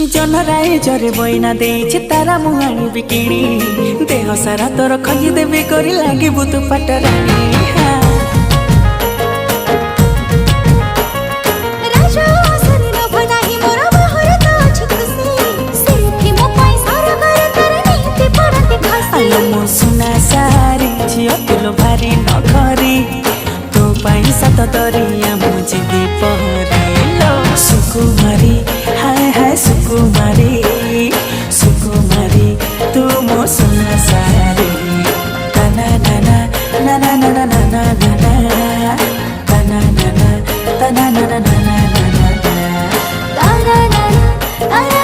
जनराई जरे बइना देइछे तारा मुहाणी बिकिनी देह सारा तोर खजी देबे करी लागी बुतु पटरानी मो सुना सारी झियो तुलो भारी नखरी तो पाई सत दरिया मुझे पहरी लो सुकुमारी हाय हाय सुकुमारी सुकुमारी तू मो सुना सारी तना तना ना ना ना ना ना ना ना ना तना तना तना ना ना ना ना ना ना